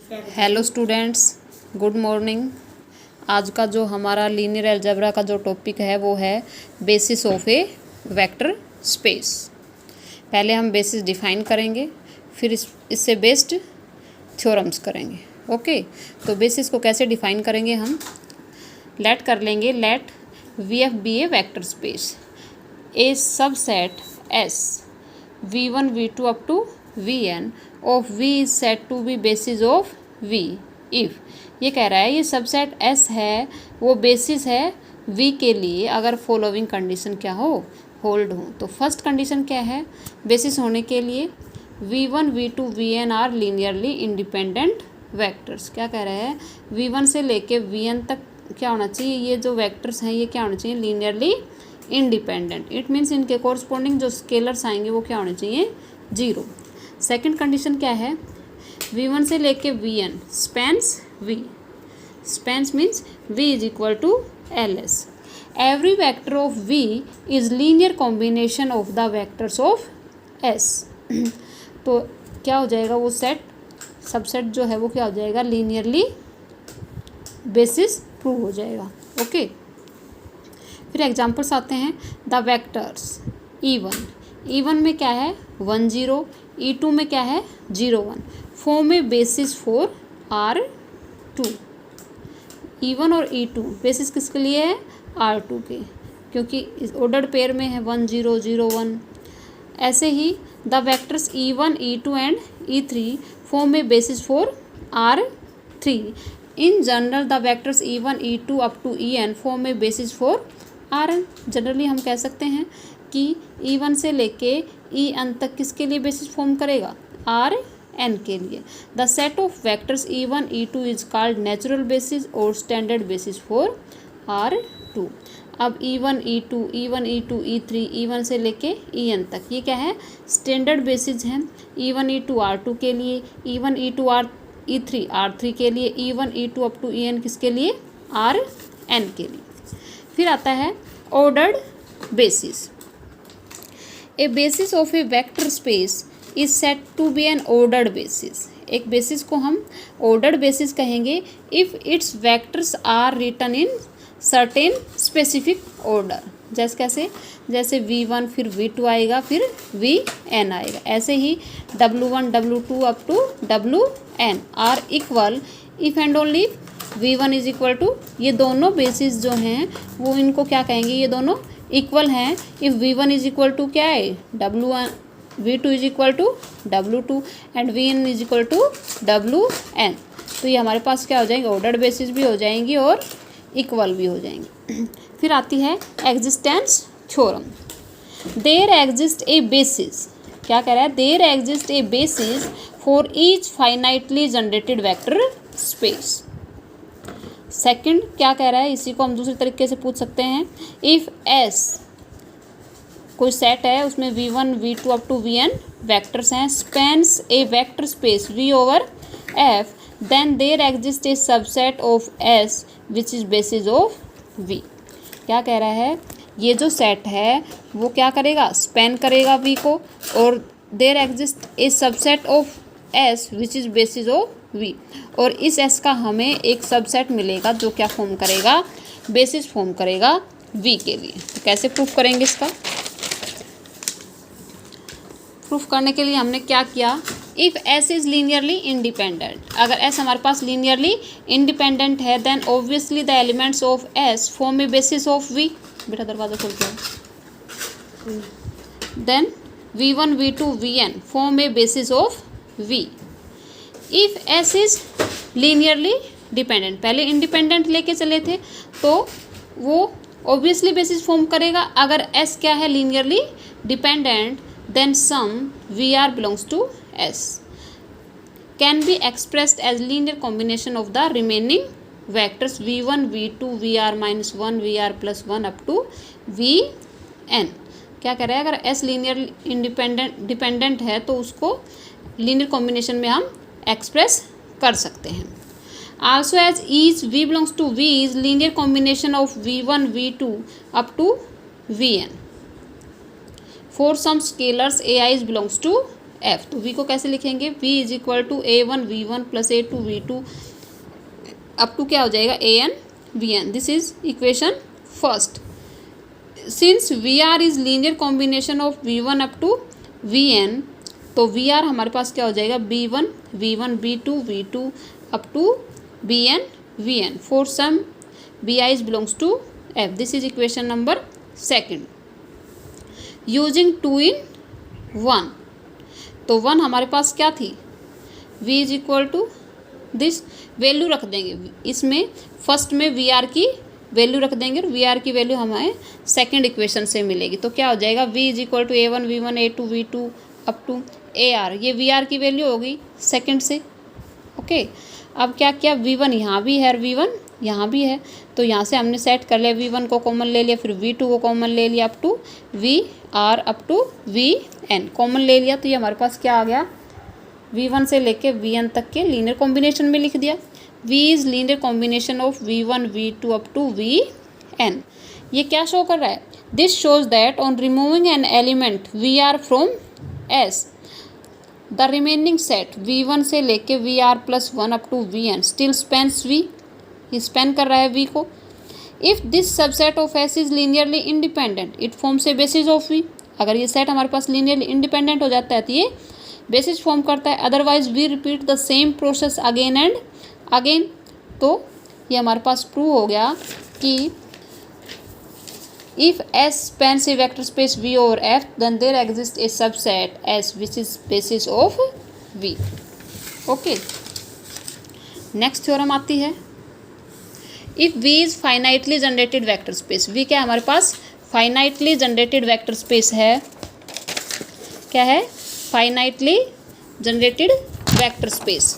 Hello students, good morning. आज का जो हमारा लीनियर अलजेब्रा का जो टॉपिक है वो है basis of a vector space. पहले हम बेसिस डिफाइन करेंगे, फिर इससे बेस्ड थ्योरम्स करेंगे। ओके, तो बेसिस को कैसे डिफाइन करेंगे हम? लेट कर लेंगे, let V F be a vector space, a subset S v1 v2 up to vn of v is said to be basis of v if ये कह रहा है ये सबसेट S है, वो बेसिस है v के लिए अगर फॉलोइंग कंडीशन क्या हो, होल्ड हो। तो फर्स्ट कंडीशन क्या है बेसिस होने के लिए? v1 v2 vn are linearly independent vectors. क्या कह रहे हैं? v1 से लेके vn तक क्या होना चाहिए? ये जो वेक्टर्स हैं ये क्या होना चाहिए? Linearly independent. इट मीन्स इनके कोरस्पॉन्डिंग जो स्केलर्स आएंगे वो क्या होने चाहिए? 0। सेकंड कंडीशन क्या है? v1 से लेके vn spans v, spans means v is equal to ls। Every vector of v is linear combination of the vectors of s। तो क्या हो जाएगा? वो सेट सबसेट जो है वो क्या हो जाएगा? लीनियरली बेसिस प्रूव हो जाएगा। ओके, फिर एग्जाम्पल्स आते हैं। द वेक्टर्स E1 में क्या है? 1 0, E2 में क्या है? 0 1। फॉर्म में बेसिस फॉर R2। E1 और E2 बेसिस किसके लिए है? R2 के, क्योंकि इस ऑर्डर्ड पेयर में है 1 0 0 1। ऐसे ही the vectors E1 E2 and E3 form में basis for R3। In general the vectors E1 E2 up to En form में बेसिस फॉर Rn। जनरली हम कह सकते हैं कि E1 से लेके En तक किसके लिए बेसिस फॉर्म करेगा? Rn के लिए। The set of vectors E1 E2 is called natural basis और स्टैंडर्ड बेसिस फॉर R2। अब E1 E2 E3 E1 से लेके En तक ये क्या है? स्टैंडर्ड बेसिस हैं। E1 E2 R2 के लिए, E1 E2 E3 R3 के लिए, E1 E2 up to En किसके लिए? Rn के लिए। फिर आता है ordered basis. A basis of a vector space is set to be an ordered basis. एक बेसिस को हम ऑर्डर्ड बेसिस कहेंगे if its vectors are written in certain specific order. जैसे कैसे? जैसे v1 फिर v2 आएगा, फिर vn आएगा। ऐसे ही w1 w2 up to wn are equal if and only v1 is equal to, ये दोनों बेसिस जो हैं वो इनको क्या कहेंगे? ये दोनों इक्वल हैं। If v1 is equal to क्या है? w1, v2 is equal to w2 and vn is equal to wn। तो ये हमारे पास क्या हो जाएंगे? ऑर्डर्ड बेसिस भी हो जाएंगी और इक्वल भी हो जाएंगी। फिर आती है existence theorem. There exist a basis. क्या कह रहा है? There exist a basis for each finitely generated vector space. Second क्या कह रहा है? इसी को हम दूसरे तरीके से पूछ सकते हैं। इफ़ S कोई सेट है, उसमें v1 v2 up to vn vectors हैं, spans a vector space v over f, then there exist a subset of S which is basis of v। क्या कह रहा है? ये जो सेट है वो क्या करेगा? स्पैन करेगा v को, और there exist a subset of S which is basis of v, और इस S का हमें एक सबसेट मिलेगा जो क्या फॉर्म करेगा? बेसिस फॉर्म करेगा v के लिए। तो कैसे प्रूफ करेंगे इसका? प्रूफ करने के लिए हमने क्या किया? If S is linearly independent, अगर S हमारे पास लीनियरली इंडिपेंडेंट है then obviously the elements of S form में बेसिस ऑफ v। बेटा दरवाज़ा खोल के। Then v1 v2 vn form में basis of v। If S is linearly dependent, पहले इंडिपेंडेंट लेके चले थे तो वो ऑब्वियसली बेसिस फॉर्म करेगा। अगर S क्या है? Linearly dependent, then some VR belongs to S can be expressed as linear combination of the remaining vectors v1 v2 vr minus 1 vr plus 1 up to vn। क्या कह रहा है? अगर S linear dependent है तो उसको लीनियर कॉम्बिनेशन में हम एक्सप्रेस कर सकते हैं। Also as each v belongs to v is linear combination of v1 v2 up to vn for some scalars ai belongs to F. तो वी को कैसे लिखेंगे, V is equal to A1 V1 plus A2 V2 up to क्या हो जाएगा AN VN। This is equation first. Since VR is linear combination of V1 up to VN, तो VR हमारे पास क्या हो जाएगा B1 V1 B2 V2 up to BN VN for some BI belongs to F। This is equation number second. Using 2 in 1, तो 1 हमारे पास क्या थी, V is equal to this, value रख देंगे इसमें, फर्स्ट में VR की वैल्यू रख देंगे और VR की वैल्यू हमें सेकंड इक्वेशन से मिलेगी। तो क्या हो जाएगा V is equal to A1 V1 A2 V2 up to AR, ये VR की वैल्यू होगी सेकंड से। ओके, अब क्या क्या V1 यहाँ भी है और V1 यहाँ भी है, तो यहाँ से हमने सेट कर लिया, V1 को कॉमन ले लिया, फिर V2 को कॉमन ले लिया, up to VR up to VN common ले लिया। तो ये हमारे पास क्या आ गया, V1 से लेके VN तक के लीनियर कॉम्बिनेशन में लिख दिया। V is linear combination of V1 V2 up to VN। ये क्या शो कर रहा है, this shows that on removing an element VR from S, the remaining set V1 से लेके VR plus 1 up to VN still spans V, ये span कर रहा है V को। If this subset of S is linearly independent it forms a basis of V। अगर ये set हमारे पास लीनियरली इंडिपेंडेंट हो जाता है तो ये बेसिस फॉर्म करता है, otherwise we repeat the same process again and again. तो ये हमारे पास प्रूव हो गया कि if S spans a vector space V over F then there exists a subset S which is basis of V। Okay, next theorem आती है, if V is finitely generated vector space. V क्या है हमारे पास, finitely generated vector space है। क्या है, finitely generated vector space.